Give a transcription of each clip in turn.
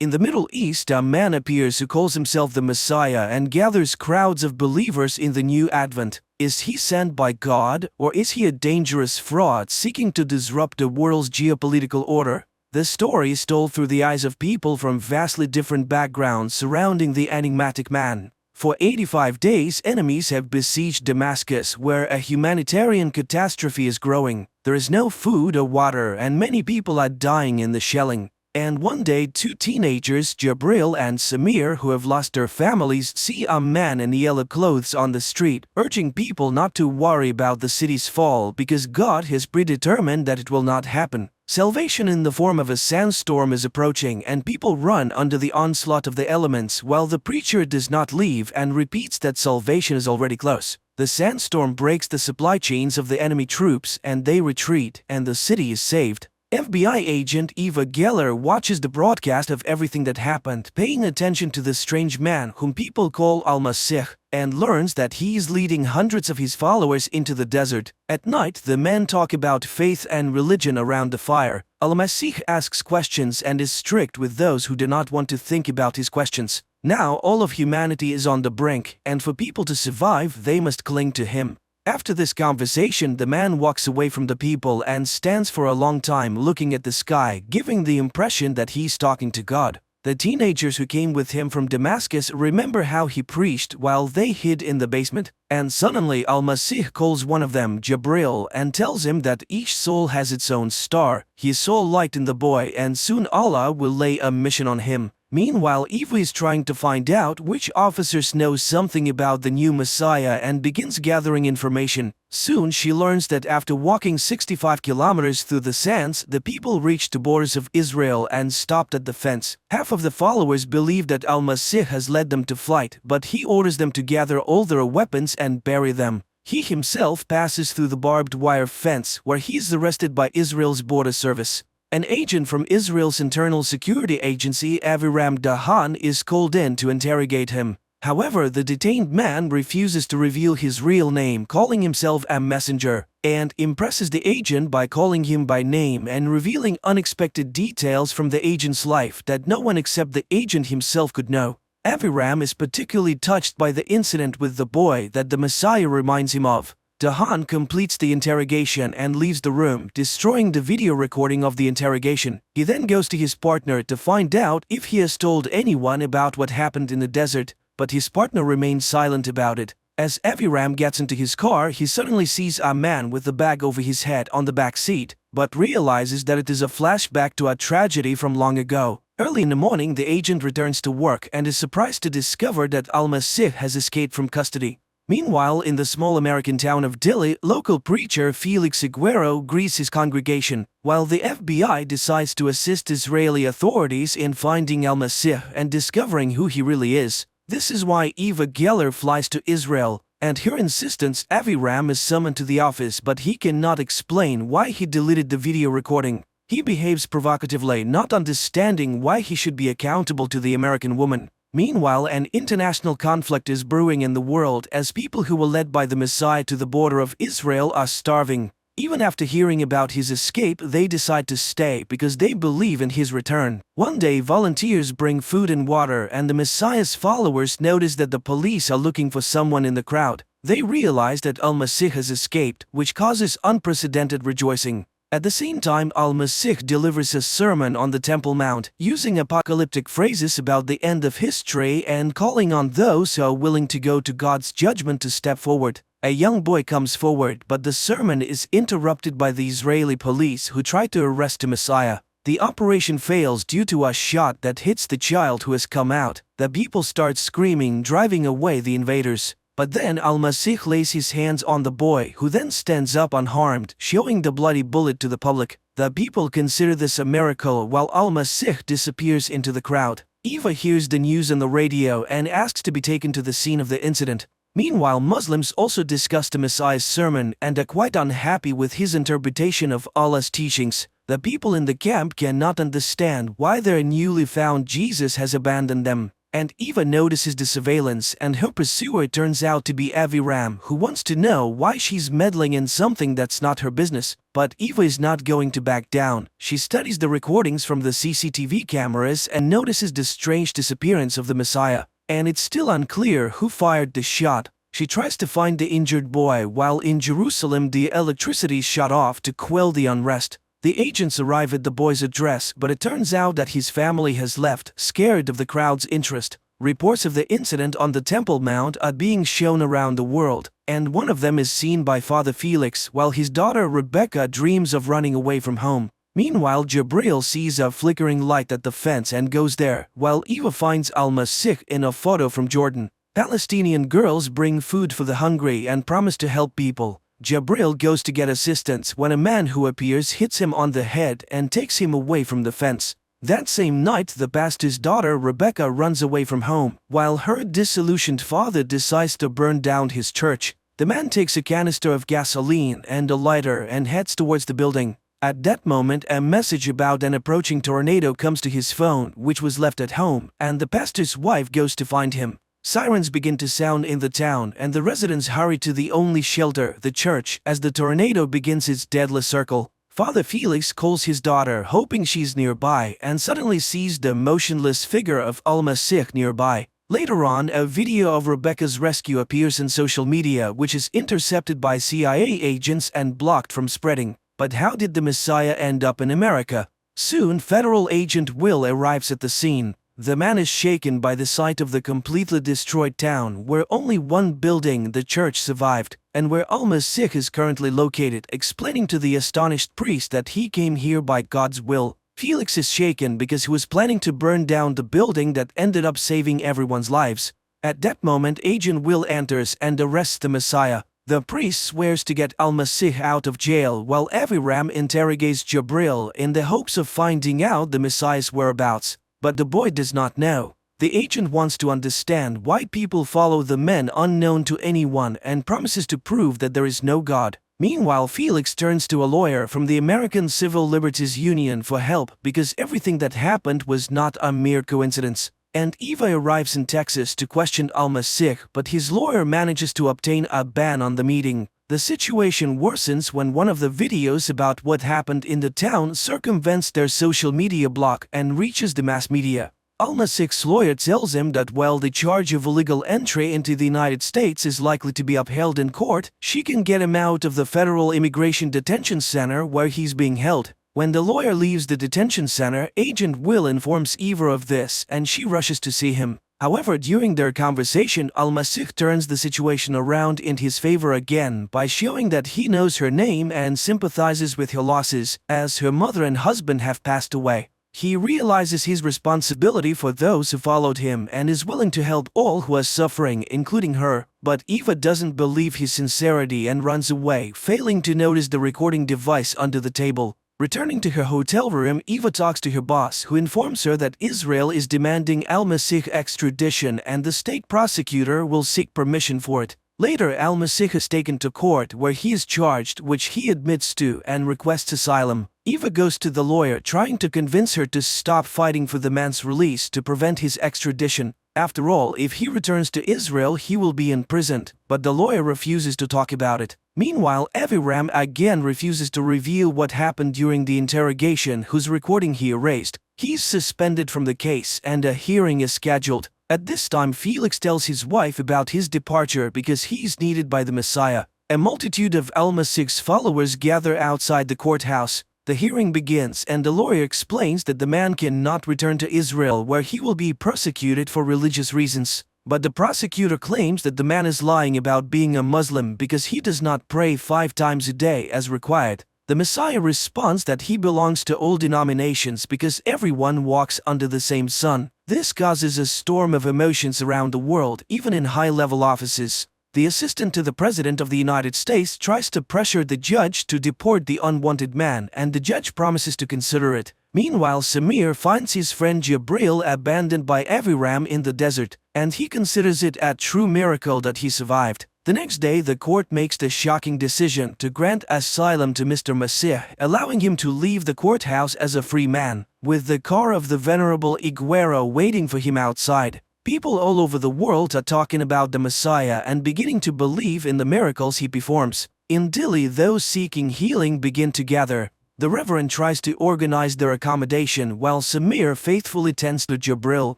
In the Middle East, a man appears who calls himself the Messiah and gathers crowds of believers in the new Advent. Is he sent by God, or is he a dangerous fraud seeking to disrupt the world's geopolitical order? The story is told through the eyes of people from vastly different backgrounds surrounding the enigmatic man. For 85 days, enemies have besieged Damascus, where a humanitarian catastrophe is growing. There is no food or water, and many people are dying in the shelling. And one day, two teenagers, Jabril and Samir, who have lost their families, see a man in yellow clothes on the street, urging people not to worry about the city's fall because God has predetermined that it will not happen. Salvation in the form of a sandstorm is approaching, and people run under the onslaught of the elements while the preacher does not leave and repeats that salvation is already close. The sandstorm breaks the supply chains of the enemy troops and they retreat, and the city is saved. FBI agent Eva Geller watches the broadcast of everything that happened, paying attention to the strange man whom people call Al-Masih, and learns that he is leading hundreds of his followers into the desert. At night, the men talk about faith and religion around the fire. Al-Masih asks questions and is strict with those who do not want to think about his questions. Now all of humanity is on the brink, and for people to survive, they must cling to him. After this conversation, the man walks away from the people and stands for a long time looking at the sky, giving the impression that he's talking to God. The teenagers who came with him from Damascus remember how he preached while they hid in the basement, and suddenly Al-Masih calls one of them, Jabril, and tells him that each soul has its own star. He saw light in the boy, and soon Allah will lay a mission on him. Meanwhile, Eva is trying to find out which officers know something about the new Messiah and begins gathering information. Soon she learns that after walking 65 kilometers through the sands, the people reached the borders of Israel and stopped at the fence. Half of the followers believe that Al-Masih has led them to flight, but he orders them to gather all their weapons and bury them. He himself passes through the barbed wire fence, where he is arrested by Israel's border service. An agent from Israel's internal security agency, Aviram Dahan, is called in to interrogate him. However, the detained man refuses to reveal his real name, calling himself a messenger, and impresses the agent by calling him by name and revealing unexpected details from the agent's life that no one except the agent himself could know. Aviram is particularly touched by the incident with the boy that the Messiah reminds him of. Dahan completes the interrogation and leaves the room, destroying the video recording of the interrogation. He then goes to his partner to find out if he has told anyone about what happened in the desert, but his partner remains silent about it. As Aviram gets into his car, he suddenly sees a man with a bag over his head on the back seat, but realizes that it is a flashback to a tragedy from long ago. Early in the morning, the agent returns to work and is surprised to discover that Al-Masih has escaped from custody. Meanwhile, in the small American town of Dili, local preacher Felix Aguero greets his congregation, while the FBI decides to assist Israeli authorities in finding Al-Masih and discovering who he really is. This is why Eva Geller flies to Israel, and her insistence, Aviram is summoned to the office, but he cannot explain why he deleted the video recording. He behaves provocatively, not understanding why he should be accountable to the American woman. Meanwhile, an international conflict is brewing in the world as people who were led by the Messiah to the border of Israel are starving. Even after hearing about his escape, they decide to stay because they believe in his return. One day, volunteers bring food and water, and the Messiah's followers notice that the police are looking for someone in the crowd. They realize that Al-Masih has escaped, which causes unprecedented rejoicing. At the same time, Al-Masih delivers a sermon on the Temple Mount, using apocalyptic phrases about the end of history and calling on those who are willing to go to God's judgment to step forward. A young boy comes forward, but the sermon is interrupted by the Israeli police who try to arrest the Messiah. The operation fails due to a shot that hits the child who has come out. The people start screaming, driving away the invaders. But then Al-Masih lays his hands on the boy, who then stands up unharmed, showing the bloody bullet to the public. The people consider this a miracle while Al-Masih disappears into the crowd. Eva hears the news on the radio and asks to be taken to the scene of the incident. Meanwhile, Muslims also discuss the Messiah's sermon and are quite unhappy with his interpretation of Allah's teachings. The people in the camp cannot understand why their newly found Jesus has abandoned them. and Eva notices the surveillance, and her pursuer turns out to be Aviram, who wants to know why she's meddling in something that's not her business. But Eva is not going to back down. She studies the recordings from the CCTV cameras and notices the strange disappearance of the Messiah. And it's still unclear who fired the shot. She tries to find the injured boy while in Jerusalem the electricity is shut off to quell the unrest. The agents arrive at the boy's address, but it turns out that his family has left, scared of the crowd's interest. Reports of the incident on the Temple Mount are being shown around the world, and one of them is seen by Father Felix while his daughter Rebecca dreams of running away from home. Meanwhile, Jabril sees a flickering light at the fence and goes there, while Eva finds Al-Masih in a photo from Jordan. Palestinian girls bring food for the hungry and promise to help people. Jabril goes to get assistance when a man who appears hits him on the head and takes him away from the fence. That same night, the pastor's daughter Rebecca runs away from home, while her disillusioned father decides to burn down his church. The man takes a canister of gasoline and a lighter and heads towards the building. At that moment, a message about an approaching tornado comes to his phone, which was left at home, and the pastor's wife goes to find him. Sirens begin to sound in the town, and the residents hurry to the only shelter, the church, as the tornado begins its deadly circle. Father Felix calls his daughter, hoping she's nearby, and suddenly sees the motionless figure of Al-Masih nearby. Later on, a video of Rebecca's rescue appears in social media, which is intercepted by CIA agents and blocked from spreading. But how did the Messiah end up in America? Soon, Federal Agent Will arrives at the scene. The man is shaken by the sight of the completely destroyed town, where only one building, the church, survived, and where Al-Masih is currently located, explaining to the astonished priest that he came here by God's will. Felix is shaken because he was planning to burn down the building that ended up saving everyone's lives. At that moment, Agent Will enters and arrests the Messiah. The priest swears to get Al-Masih out of jail, while Aviram interrogates Jabril in the hopes of finding out the Messiah's whereabouts. But the boy does not know. The agent wants to understand why people follow the men unknown to anyone and promises to prove that there is no God. Meanwhile, Felix turns to a lawyer from the American Civil Liberties Union for help because everything that happened was not a mere coincidence. And Eva arrives in Texas to question Al-Masih, but his lawyer manages to obtain a ban on the meeting. The situation worsens when one of the videos about what happened in the town circumvents their social media block and reaches the mass media. Al-Masih's lawyer tells him that while the charge of illegal entry into the United States is likely to be upheld in court, she can get him out of the federal immigration detention center where he's being held. When the lawyer leaves the detention center, Agent Will informs Eva of this and she rushes to see him. However, during their conversation, Al-Masih turns the situation around in his favor again by showing that he knows her name and sympathizes with her losses, as her mother and husband have passed away. He realizes his responsibility for those who followed him and is willing to help all who are suffering, including her. But Eva doesn't believe his sincerity and runs away, failing to notice the recording device under the table. Returning to her hotel room, Eva talks to her boss, who informs her that Israel is demanding Al-Masih extradition and the state prosecutor will seek permission for it. Later, Al-Masih is taken to court where he is charged, which he admits to, and requests asylum. Eva goes to the lawyer, trying to convince her to stop fighting for the man's release to prevent his extradition. After all, if he returns to Israel, he will be imprisoned, but the lawyer refuses to talk about it. Meanwhile, Aviram again refuses to reveal what happened during the interrogation, whose recording he erased. He's suspended from the case and a hearing is scheduled. At this time, Felix tells his wife about his departure because he's needed by the Messiah. A multitude of Al-Masih's followers gather outside the courthouse. The hearing begins and the lawyer explains that the man cannot return to Israel where he will be persecuted for religious reasons. But the prosecutor claims that the man is lying about being a Muslim because he does not pray 5 times a day as required. The Messiah responds that he belongs to all denominations because everyone walks under the same sun. This causes a storm of emotions around the world, even in high-level offices. The assistant to the President of the United States tries to pressure the judge to deport the unwanted man, and the judge promises to consider it. Meanwhile, Samir finds his friend Jabril abandoned by Aviram in the desert, and he considers it a true miracle that he survived. The next day, the court makes the shocking decision to grant asylum to Mr. Masih, allowing him to leave the courthouse as a free man, with the car of the Venerable Iguero waiting for him outside. People all over the world are talking about the Messiah and beginning to believe in the miracles he performs. In Delhi, those seeking healing begin to gather. The Reverend tries to organize their accommodation while Samir faithfully tends to Jabril.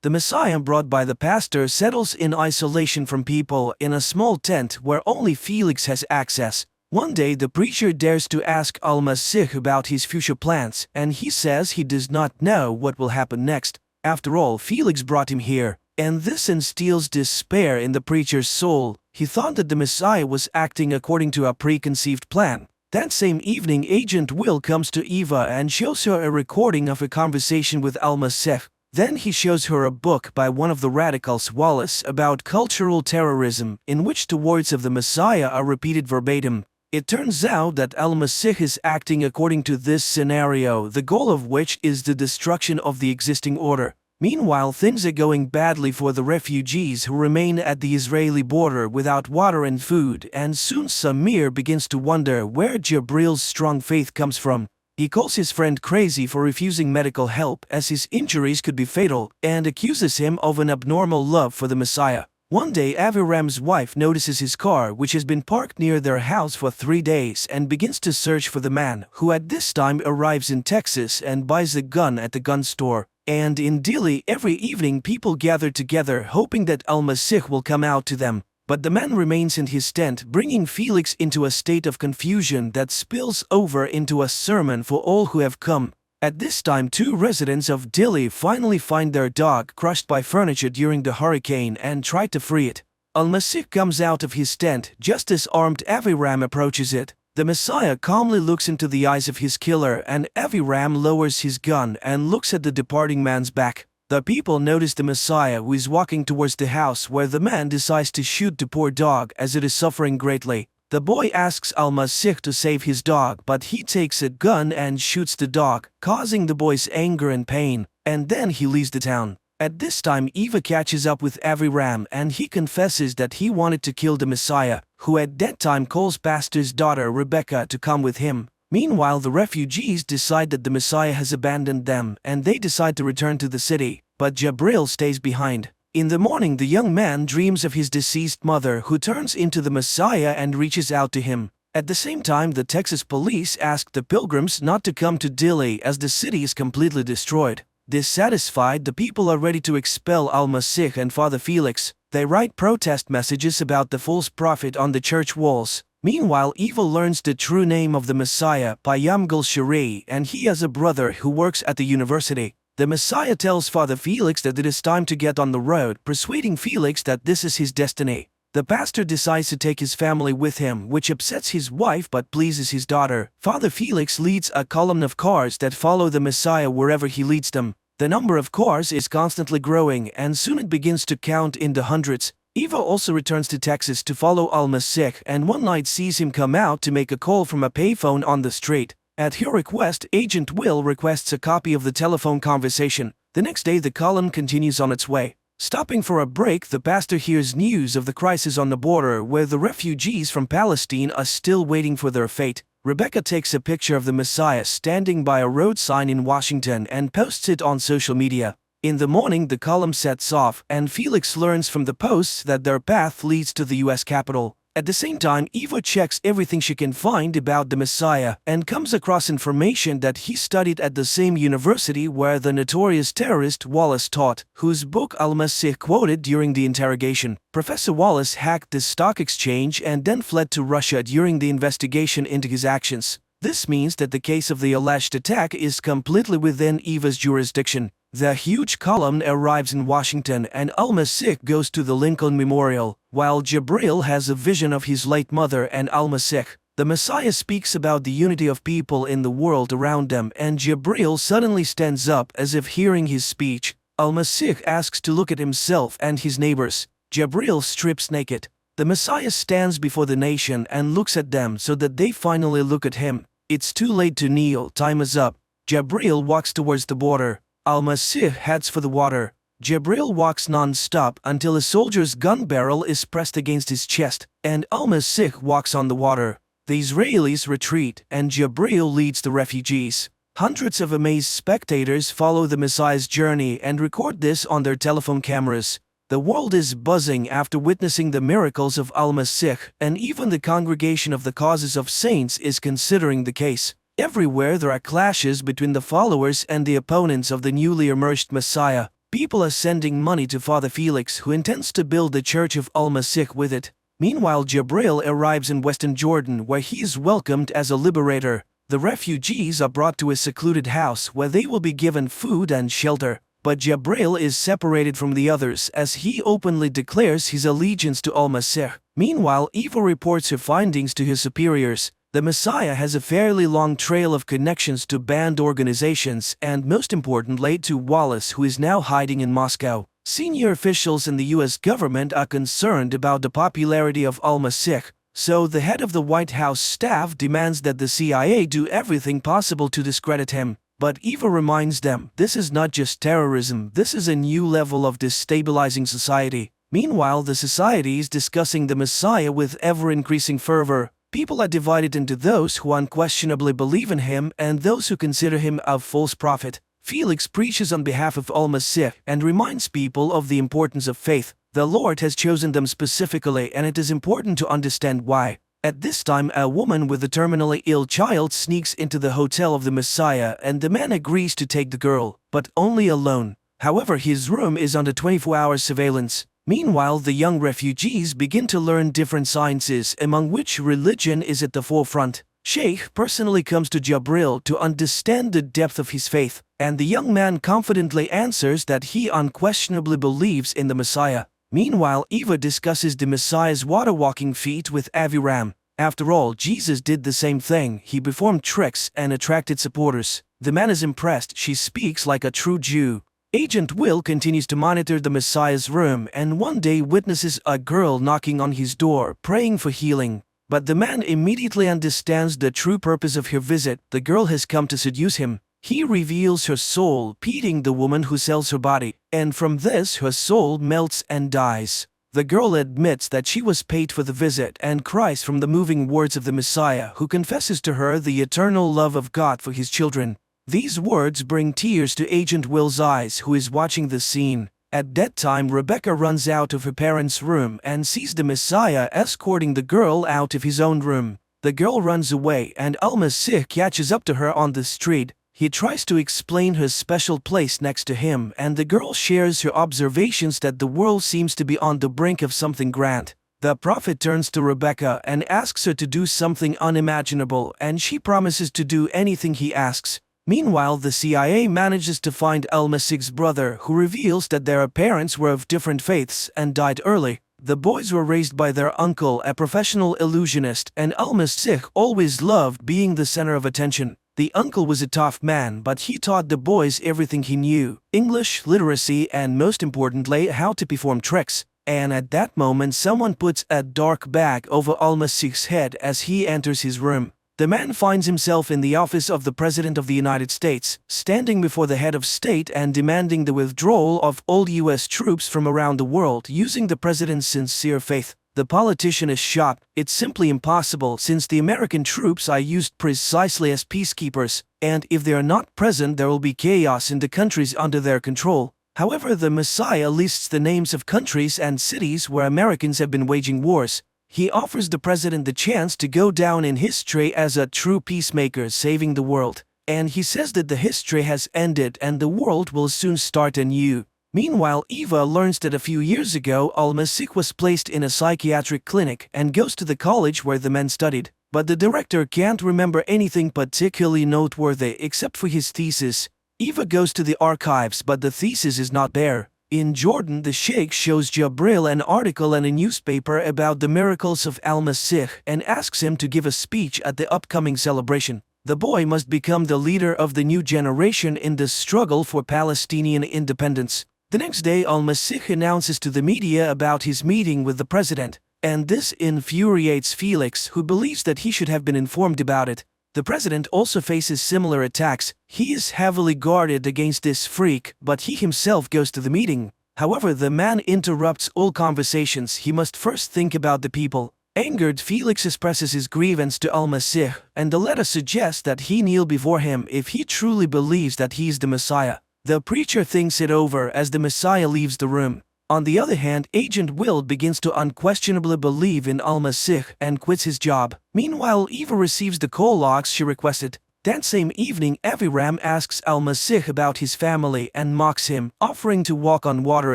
The Messiah brought by the pastor settles in isolation from people in a small tent where only Felix has access. One day the preacher dares to ask Al-Masih about his future plans, and he says he does not know what will happen next. After all, Felix brought him here, and this instills despair in the preacher's soul. He thought that the Messiah was acting according to a preconceived plan. That same evening, Agent Will comes to Eva and shows her a recording of a conversation with Al-Masih. Then he shows her a book by one of the radicals, Wallace, about cultural terrorism, in which the words of the Messiah are repeated verbatim. It turns out that Al-Masih is acting according to this scenario, the goal of which is the destruction of the existing order. Meanwhile, things are going badly for the refugees who remain at the Israeli border without water and food, and soon Samir begins to wonder where Jabril's strong faith comes from. He calls his friend crazy for refusing medical help as his injuries could be fatal, and accuses him of an abnormal love for the Messiah. One day, Aviram's wife notices his car, which has been parked near their house for 3 days, and begins to search for the man, who at this time arrives in Texas and buys a gun at the gun store. And in Delhi, every evening people gather together hoping that Al-Masih will come out to them. But the man remains in his tent, bringing Felix into a state of confusion that spills over into a sermon for all who have come. At this time, 2 residents of Delhi finally find their dog crushed by furniture during the hurricane and try to free it. Al-Masih comes out of his tent just as armed Aviram approaches it. The Messiah calmly looks into the eyes of his killer, and Aviram lowers his gun and looks at the departing man's back. The people notice the Messiah, who is walking towards the house where the man decides to shoot the poor dog as it is suffering greatly. The boy asks Al-Masih to save his dog, but he takes a gun and shoots the dog, causing the boy's anger and pain, and then he leaves the town. At this time, Eva catches up with Aviram and he confesses that he wanted to kill the Messiah, who at that time calls pastor's daughter Rebecca to come with him. Meanwhile, the refugees decide that the Messiah has abandoned them and they decide to return to the city, but Jabril stays behind. In the morning, the young man dreams of his deceased mother, who turns into the Messiah and reaches out to him. At the same time, the Texas police ask the pilgrims not to come to Delhi as the city is completely destroyed. Dissatisfied, the people are ready to expel Al-Masih and Father Felix. They write protest messages about the false prophet on the church walls. Meanwhile, Eva learns the true name of the Messiah, Payam Gul-Shari, and he has a brother who works at the university. The Messiah tells Father Felix that it is time to get on the road, persuading Felix that this is his destiny. The pastor decides to take his family with him, which upsets his wife but pleases his daughter. Father Felix leads a column of cars that follow the Messiah wherever he leads them. The number of cars is constantly growing, and soon it begins to count in the hundreds. Eva also returns to Texas to follow Al-Masih, and one night sees him come out to make a call from a payphone on the street. At her request, Agent Will requests a copy of the telephone conversation. The next day, the column continues on its way. Stopping for a break, the pastor hears news of the crisis on the border where the refugees from Palestine are still waiting for their fate. Rebecca takes a picture of the Messiah standing by a road sign in Washington and posts it on social media. In the morning, the column sets off, and Felix learns from the posts that their path leads to the US Capitol. At the same time, Eva checks everything she can find about the Messiah and comes across information that he studied at the same university where the notorious terrorist Wallace taught, whose book Al-Masih quoted during the interrogation. Professor Wallace hacked the stock exchange and then fled to Russia during the investigation into his actions. This means that the case of the alleged attack is completely within Eva's jurisdiction. The huge column arrives in Washington and Al-Masih goes to the Lincoln Memorial, while Jabril has a vision of his late mother and Al-Masih. The Messiah speaks about the unity of people in the world around them, and Jabril suddenly stands up as if hearing his speech. Al-Masih asks to look at himself and his neighbors. Jabril strips naked. The Messiah stands before the nation and looks at them so that they finally look at him. It's too late to kneel, time is up. Jabril walks towards the border. Al-Masih heads for the water. Jabril walks non-stop until a soldier's gun barrel is pressed against his chest, and Al-Masih walks on the water. The Israelis retreat, and Jabril leads the refugees. Hundreds of amazed spectators follow the Messiah's journey and record this on their telephone cameras. The world is buzzing after witnessing the miracles of Al-Masih, and even the Congregation of the Causes of Saints is considering the case. Everywhere there are clashes between the followers and the opponents of the newly emerged Messiah. People are sending money to Father Felix, who intends to build the Church of Al-Masih with it. Meanwhile, Jabril arrives in western Jordan, where he is welcomed as a liberator. The refugees are brought to a secluded house where they will be given food and shelter. But Jabril is separated from the others as he openly declares his allegiance to Al-Masih. Meanwhile, Eva reports her findings to his superiors. The Messiah has a fairly long trail of connections to banned organizations and, most importantly, to Wallace, who is now hiding in Moscow. Senior officials in the US government are concerned about the popularity of Al-Masih, so the head of the White House staff demands that the CIA do everything possible to discredit him. But Eva reminds them, this is not just terrorism, this is a new level of destabilizing society. Meanwhile, the society is discussing the Messiah with ever-increasing fervor. People are divided into those who unquestionably believe in him and those who consider him a false prophet. Felix preaches on behalf of Al-Masih and reminds people of the importance of faith. The Lord has chosen them specifically, and it is important to understand why. At this time, a woman with a terminally ill child sneaks into the hotel of the Messiah, and the man agrees to take the girl, but only alone. However, his room is under 24-hour surveillance. Meanwhile, the young refugees begin to learn different sciences, among which religion is at the forefront. Sheikh personally comes to Jabril to understand the depth of his faith, and the young man confidently answers that he unquestionably believes in the Messiah. Meanwhile, Eva discusses the Messiah's water-walking feat with Aviram. After all, Jesus did the same thing. He performed tricks and attracted supporters. The man is impressed. She speaks like a true Jew. Agent Will continues to monitor the Messiah's room and one day witnesses a girl knocking on his door, praying for healing. But the man immediately understands the true purpose of her visit. The girl has come to seduce him. He reveals her soul, pitying the woman who sells her body, and from this her soul melts and dies. The girl admits that she was paid for the visit and cries from the moving words of the Messiah, who confesses to her the eternal love of God for his children. These words bring tears to Agent Will's eyes, who is watching the scene. At that time, Rebecca runs out of her parents' room and sees the Messiah escorting the girl out of his own room. The girl runs away and Al-Masih catches up to her on the street. He tries to explain her special place next to him, and the girl shares her observations that the world seems to be on the brink of something grand. The prophet turns to Rebecca and asks her to do something unimaginable, and she promises to do anything he asks. Meanwhile, the CIA manages to find Al-Masih's brother, who reveals that their parents were of different faiths and died early. The boys were raised by their uncle, a professional illusionist, and Al-Masih always loved being the center of attention. The uncle was a tough man, but he taught the boys everything he knew: English, literacy, and most importantly, how to perform tricks. And at that moment, someone puts a dark bag over Al-Masih's head as he enters his room. The man finds himself in the office of the President of the United States, standing before the head of state and demanding the withdrawal of all US troops from around the world using the president's sincere faith. The politician is shocked. It's simply impossible, since the American troops are used precisely as peacekeepers, and if they are not present, there will be chaos in the countries under their control. However, the Messiah lists the names of countries and cities where Americans have been waging wars. He offers the president the chance to go down in history as a true peacemaker saving the world. And he says that the history has ended and the world will soon start anew. Meanwhile, Eva learns that a few years ago, Al-Masih was placed in a psychiatric clinic and goes to the college where the men studied. But the director can't remember anything particularly noteworthy except for his thesis. Eva goes to the archives, but the thesis is not there. In Jordan, the Sheikh shows Jabril an article in a newspaper about the miracles of Al-Masih and asks him to give a speech at the upcoming celebration. The boy must become the leader of the new generation in the struggle for Palestinian independence. The next day, Al-Masih announces to the media about his meeting with the president, and this infuriates Felix, who believes that he should have been informed about it. The president also faces similar attacks. He is heavily guarded against this freak, but he himself goes to the meeting. However, the man interrupts all conversations. He must first think about the people. Angered, Felix expresses his grievance to Al-Masih, and the letter suggests that he kneel before him if he truly believes that he is the Messiah. The preacher thinks it over as the Messiah leaves the room. On the other hand, Agent Will begins to unquestionably believe in Al-Masih and quits his job. Meanwhile, Eva receives the call logs she requested. That same evening, Aviram asks Al-Masih about his family and mocks him, offering to walk on water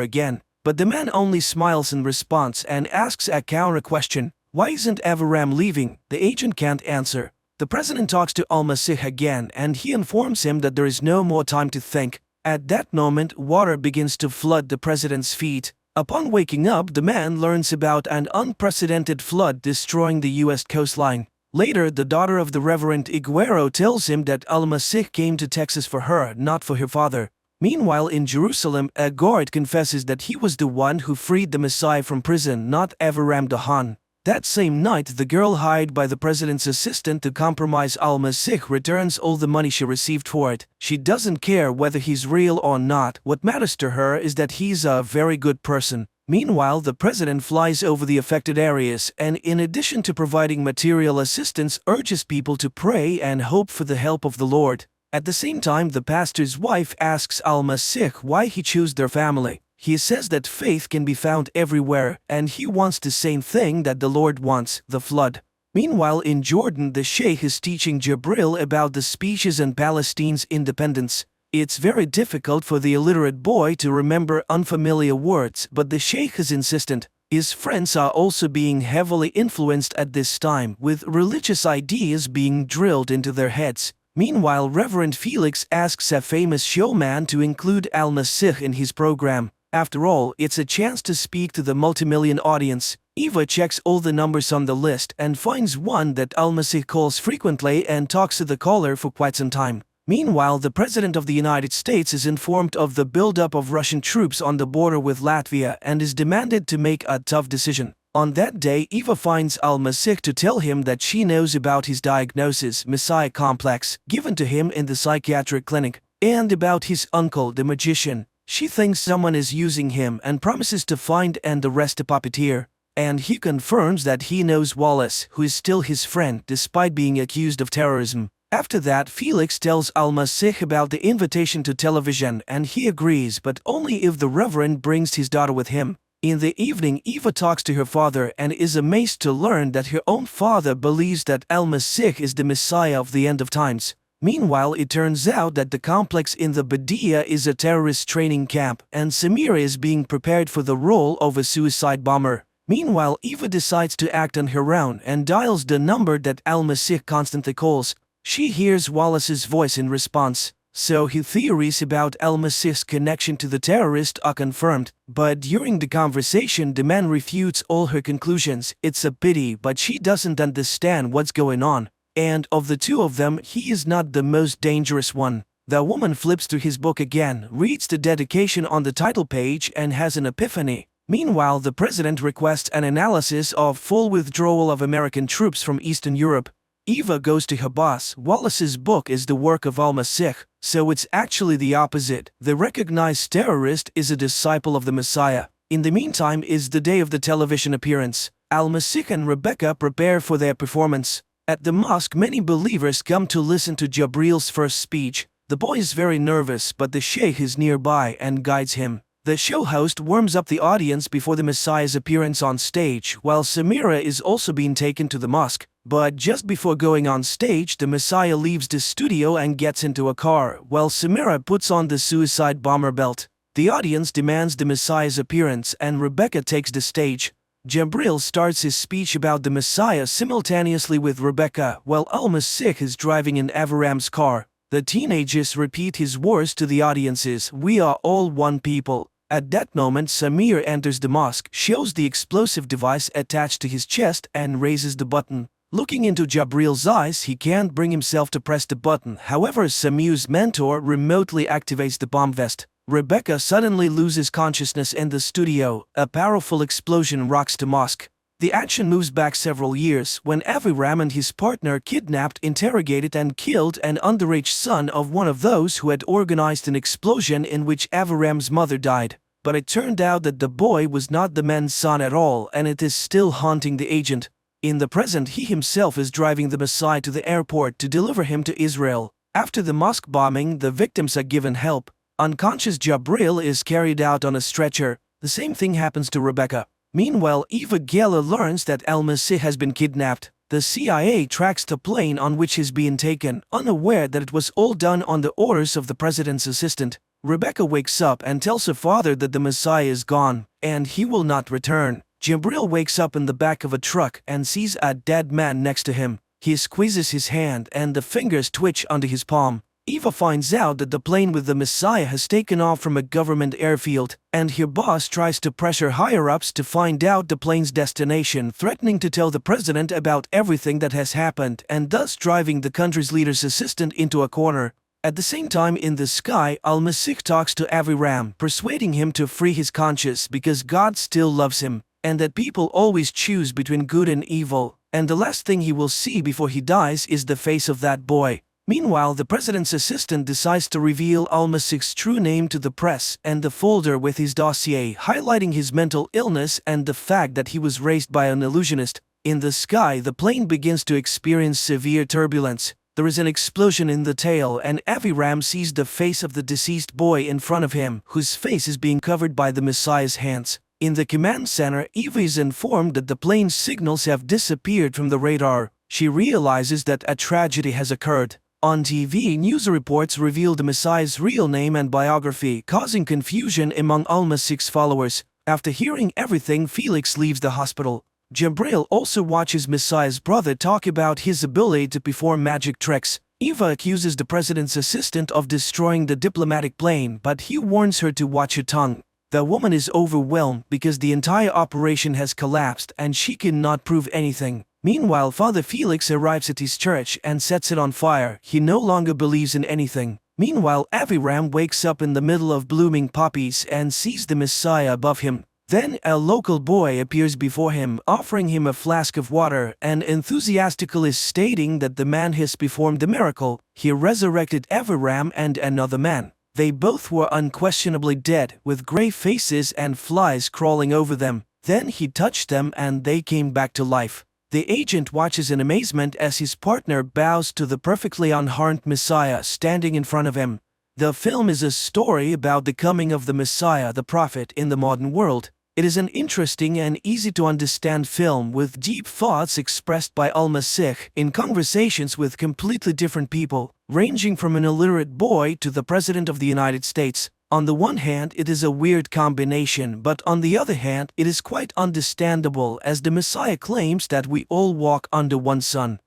again. But the man only smiles in response and asks a counter question. Why isn't Aviram leaving? The agent can't answer. The president talks to Al-Masih again and he informs him that there is no more time to think. At that moment, water begins to flood the president's feet. Upon waking up, the man learns about an unprecedented flood destroying the U.S. coastline. Later, the daughter of the Reverend Iguero tells him that Al-Masih came to Texas for her, not for her father. Meanwhile, in Jerusalem, a guard confesses that he was the one who freed the Messiah from prison, not Aviram Dahan. That same night, the girl hired by the president's assistant to compromise Al-Masih returns all the money she received for it. She doesn't care whether he's real or not. What matters to her is that he's a very good person. Meanwhile, the president flies over the affected areas and, in addition to providing material assistance, urges people to pray and hope for the help of the Lord. At the same time, the pastor's wife asks Al-Masih why he chose their family. He says that faith can be found everywhere, and he wants the same thing that the Lord wants, the flood. Meanwhile, in Jordan, the Sheikh is teaching Jabril about the speeches and Palestine's independence. It's very difficult for the illiterate boy to remember unfamiliar words, but the Sheikh is insistent. His friends are also being heavily influenced at this time, with religious ideas being drilled into their heads. Meanwhile, Reverend Felix asks a famous showman to include Al-Masih in his program. After all, it's a chance to speak to the multimillion audience. Eva checks all the numbers on the list and finds one that Al-Masih calls frequently and talks to the caller for quite some time. Meanwhile, the President of the United States is informed of the buildup of Russian troops on the border with Latvia and is demanded to make a tough decision. On that day, Eva finds Al-Masih to tell him that she knows about his diagnosis, Messiah complex, given to him in the psychiatric clinic, and about his uncle, the magician. She thinks someone is using him and promises to find and arrest the puppeteer. And he confirms that he knows Wallace, who is still his friend despite being accused of terrorism. After that, Felix tells Al-Masih about the invitation to television and he agrees, but only if the Reverend brings his daughter with him. In the evening, Eva talks to her father and is amazed to learn that her own father believes that Al-Masih is the Messiah of the end of times. Meanwhile, it turns out that the complex in the Badia is a terrorist training camp and Samira is being prepared for the role of a suicide bomber. Meanwhile, Eva decides to act on her own and dials the number that Al-Masih constantly calls. She hears Wallace's voice in response, so her theories about Al-Masih's connection to the terrorist are confirmed. But during the conversation, the man refutes all her conclusions. It's a pity, but she doesn't understand what's going on. And of the two of them, he is not the most dangerous one. The woman flips through his book again, reads the dedication on the title page and has an epiphany. Meanwhile, the president requests an analysis of full withdrawal of American troops from Eastern Europe. Eva goes to her boss. Wallace's book is the work of Al-Masih, so it's actually the opposite. The recognized terrorist is a disciple of the Messiah. In the meantime is the day of the television appearance. Al-Masih and Rebecca prepare for their performance. At the mosque, many believers come to listen to Jabril's first speech. The boy is very nervous, but the sheikh is nearby and guides him. The show host warms up the audience before the Messiah's appearance on stage, while Samira is also being taken to the mosque. But just before going on stage, the Messiah leaves the studio and gets into a car, while Samira puts on the suicide bomber belt. The audience demands the Messiah's appearance and Rebecca takes the stage. Jabril starts his speech about the Messiah simultaneously with Rebecca, while Al-Masih is driving in Aviram's car. The teenagers repeat his words to the audiences, "We are all one people." At that moment, Samir enters the mosque, shows the explosive device attached to his chest and raises the button. Looking into Jabril's eyes, he can't bring himself to press the button. However, Samir's mentor remotely activates the bomb vest. Rebecca suddenly loses consciousness in the studio. A powerful explosion rocks the mosque. The action moves back several years when Aviram and his partner kidnapped, interrogated and killed an underage son of one of those who had organized an explosion in which Aviram's mother died. But it turned out that the boy was not the man's son at all, and it is still haunting the agent. In the present, he himself is driving the Messiah to the airport to deliver him to Israel. After the mosque bombing, the victims are given help. Unconscious Jabril is carried out on a stretcher. The same thing happens to Rebecca. Meanwhile, Eva Geller learns that Al-Masih has been kidnapped. The CIA tracks the plane on which he's being taken, unaware that it was all done on the orders of the president's assistant. Rebecca wakes up and tells her father that the Messiah is gone, and he will not return. Jibril wakes up in the back of a truck and sees a dead man next to him. He squeezes his hand and the fingers twitch under his palm. Eva finds out that the plane with the Messiah has taken off from a government airfield, and her boss tries to pressure higher-ups to find out the plane's destination, threatening to tell the president about everything that has happened and thus driving the country's leader's assistant into a corner. At the same time, in the sky, Al-Masih talks to Aviram, persuading him to free his conscience because God still loves him, and that people always choose between good and evil, and the last thing he will see before he dies is the face of that boy. Meanwhile, the president's assistant decides to reveal Al-Masih's true name to the press and the folder with his dossier, highlighting his mental illness and the fact that he was raised by an illusionist. In the sky, the plane begins to experience severe turbulence. There is an explosion in the tail, and Aviram sees the face of the deceased boy in front of him, whose face is being covered by the Messiah's hands. In the command center, Eva is informed that the plane's signals have disappeared from the radar. She realizes that a tragedy has occurred. On TV, news reports reveal the Messiah's real name and biography, causing confusion among Al-Masih's followers. After hearing everything, Felix leaves the hospital. Jibril also watches Messiah's brother talk about his ability to perform magic tricks. Eva accuses the president's assistant of destroying the diplomatic plane, but he warns her to watch her tongue. The woman is overwhelmed because the entire operation has collapsed and she cannot prove anything. Meanwhile, Father Felix arrives at his church and sets it on fire. He no longer believes in anything. Meanwhile, Aviram wakes up in the middle of blooming poppies and sees the Messiah above him. Then a local boy appears before him, offering him a flask of water and enthusiastically stating that the man has performed the miracle. He resurrected Aviram and another man. They both were unquestionably dead, with gray faces and flies crawling over them. Then he touched them and they came back to life. The agent watches in amazement as his partner bows to the perfectly unharmed Messiah standing in front of him. The film is a story about the coming of the Messiah, the prophet, in the modern world. It is an interesting and easy-to-understand film with deep thoughts expressed by Al-Masih in conversations with completely different people, ranging from an illiterate boy to the President of the United States. On the one hand, it is a weird combination, but on the other hand, it is quite understandable as the Messiah claims that we all walk under one sun.